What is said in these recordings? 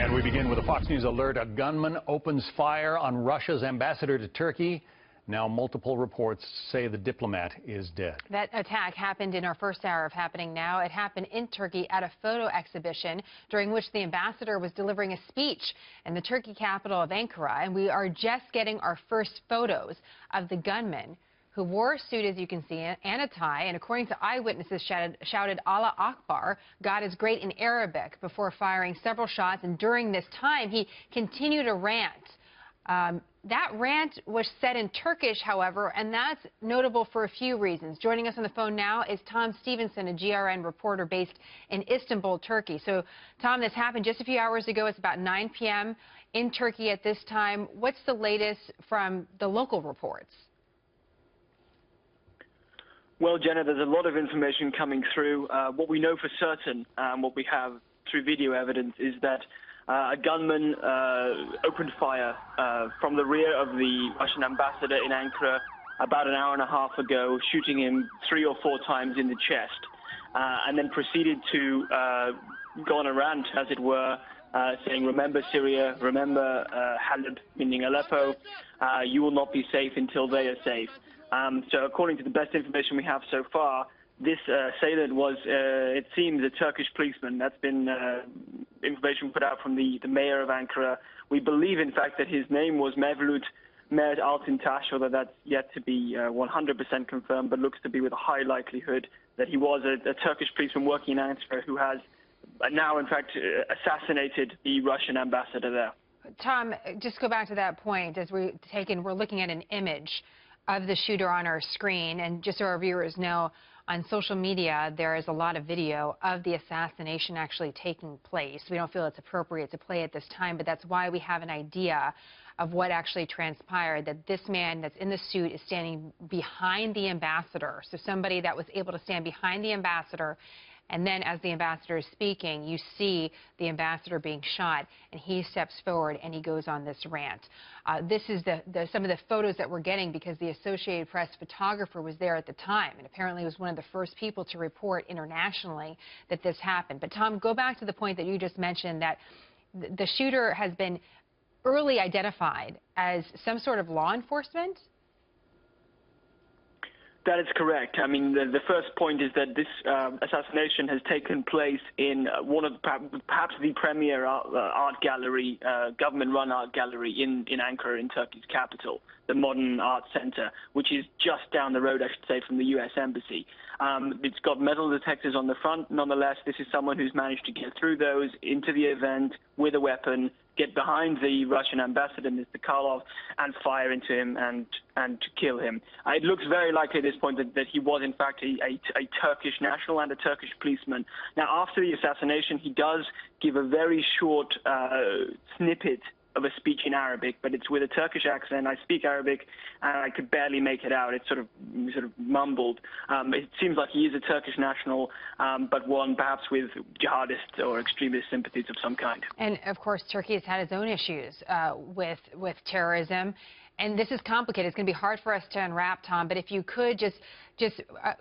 And we begin with a Fox News alert. A gunman opens fire on Russia's ambassador to Turkey. Now multiple reports say the diplomat is dead. That attack happened in our first hour of Happening Now. It happened in Turkey at a photo exhibition during which the ambassador was delivering a speech in the Turkey capital of Ankara. And we are just getting our first photos of the gunman, who wore a suit, as you can see, and a tie, and according to eyewitnesses shouted Allahu Akbar, God is great, in Arabic, before firing several shots. And during this time, he continued a rant. That rant was said in Turkish, however, and that's notable for a few reasons. Joining us on the phone now is Tom Stevenson, a GRN reporter based in Istanbul, Turkey. So, Tom, this happened just a few hours ago. It's about 9 p.m. in Turkey at this time. What's the latest from the local reports? Well, Jenna, there's a lot of information coming through. What we know for certain, what we have through video evidence, is that a gunman opened fire from the rear of the Russian ambassador in Ankara about an hour and a half ago, shooting him 3 or 4 times in the chest, and then proceeded to go on a rant, as it were, saying, remember Syria, remember Halep, meaning Aleppo, you will not be safe until they are safe. So according to the best information we have so far, this assailant was, it seems, a Turkish policeman. That's been information put out from the mayor of Ankara. We believe, in fact, that his name was Mevlut Mert Altintaş, although that's yet to be 100% confirmed, but looks to be with a high likelihood that he was a Turkish policeman working in Ankara who has now, in fact, assassinated the Russian ambassador there. Tom, just go back to that point. As we're looking at an image of the shooter on our screen, and just so our viewers know, on social media there is a lot of video of the assassination actually taking place. We don't feel it's appropriate to play at this time, but that's why we have an idea of what actually transpired, that this man that's in the suit is standing behind the ambassador. So somebody that was able to stand behind the ambassador, and then as the ambassador is speaking, you see the ambassador being shot, and he steps forward and he goes on this rant. This is some of the photos that we're getting because the Associated Press photographer was there at the time, and apparently was one of the first people to report internationally that this happened. But Tom, go back to the point that you just mentioned, that the shooter has been early identified as some sort of law enforcement. That is correct. I mean, the first point is that this assassination has taken place in one of perhaps the premier art gallery, government-run art gallery in Ankara, in Turkey's capital, the Modern Art Center, which is just down the road, I should say, from the U.S. Embassy. It's got metal detectors on the front. Nonetheless, this is someone who's managed to get through those into the event with a weapon, get behind the Russian ambassador, Mr. Karlov, and fire into him and to kill him. It looks very likely at this point that he was, in fact, a Turkish national and a Turkish policeman. Now, after the assassination, he does give a very short snippet of a speech in Arabic, but it's with a Turkish accent. I speak Arabic, and I could barely make it out. It's sort of mumbled. It seems like he is a Turkish national, but one perhaps with jihadist or extremist sympathies of some kind. And of course, Turkey has had its own issues with terrorism, and this is complicated. It's going to be hard for us to unwrap, Tom. But if you could just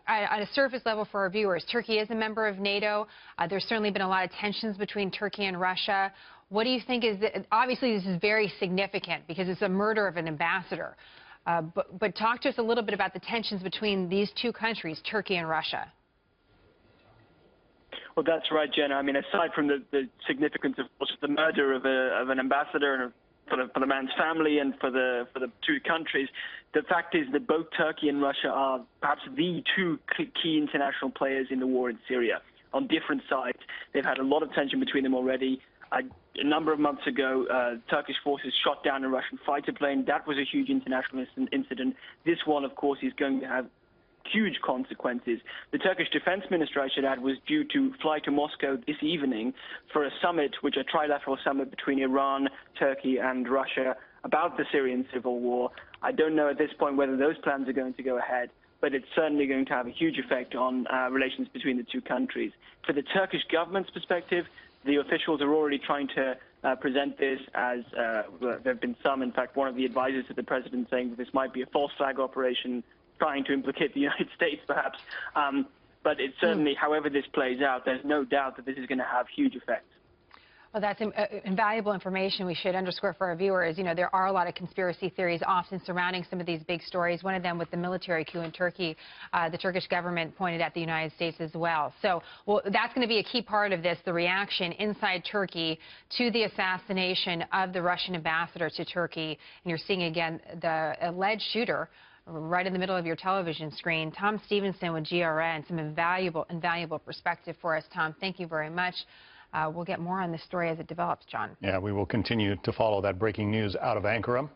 on a surface level for our viewers, Turkey is a member of NATO. There's certainly been a lot of tensions between Turkey and Russia. What do you think is obviously this is very significant because it's a murder of an ambassador. But talk to us a little bit about the tensions between these two countries, Turkey and Russia. Well, that's right, Jenna. I mean, aside from the significance of course, the murder of an ambassador and for the man's family and for the two countries, the fact is that both Turkey and Russia are perhaps the two key international players in the war in Syria. On different sides, they've had a lot of tension between them already. A number of months ago, Turkish forces shot down a Russian fighter plane. That was a huge international incident. This one, of course, is going to have huge consequences. The Turkish defense minister, I should add, was due to fly to Moscow this evening for a summit, which is a trilateral summit between Iran, Turkey and Russia about the Syrian civil war. I don't know at this point whether those plans are going to go ahead, but it's certainly going to have a huge effect on relations between the two countries. For the Turkish government's perspective, the officials are already trying to present this as, there have been some, in fact, one of the advisors to the president saying that this might be a false flag operation, trying to implicate the United States, perhaps. But it's certainly, however this plays out, there's no doubt that this is going to have huge effects. Well, that's invaluable information. We should underscore for our viewers, you know, there are a lot of conspiracy theories often surrounding some of these big stories. One of them with the military coup in Turkey, the Turkish government pointed at the United States as well. So, well, that's going to be a key part of this, the reaction inside Turkey to the assassination of the Russian ambassador to Turkey. And you're seeing, again, the alleged shooter right in the middle of your television screen. Tom Stevenson with GRN, some invaluable perspective for us. Tom, thank you very much. We'll get more on this story as it develops, John. Yeah, we will continue to follow that breaking news out of Ankara.